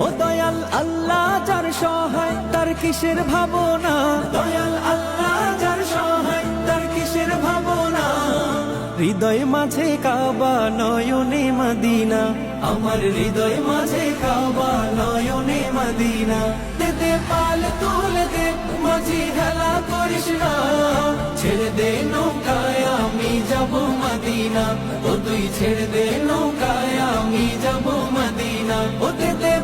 ও দয়াল আল্লাহ যার সহায় তার কিসের ভাবনা, দয়াল আল্লাহ যার সহায় তার কিসের ভাবনা। হৃদয় মাঝে কাবা নয়নে মদিনা, আমার হৃদয় মাঝে কাবা নয়নে মদিনা। দে পাল তুলে দে মাঝি হেলা করিস না, ছেড়ে দে নৌকায় আমি যাব মদিনা। ও তুই ছেড়ে দে নৌকায় আমি যাব মদিনা। ও দে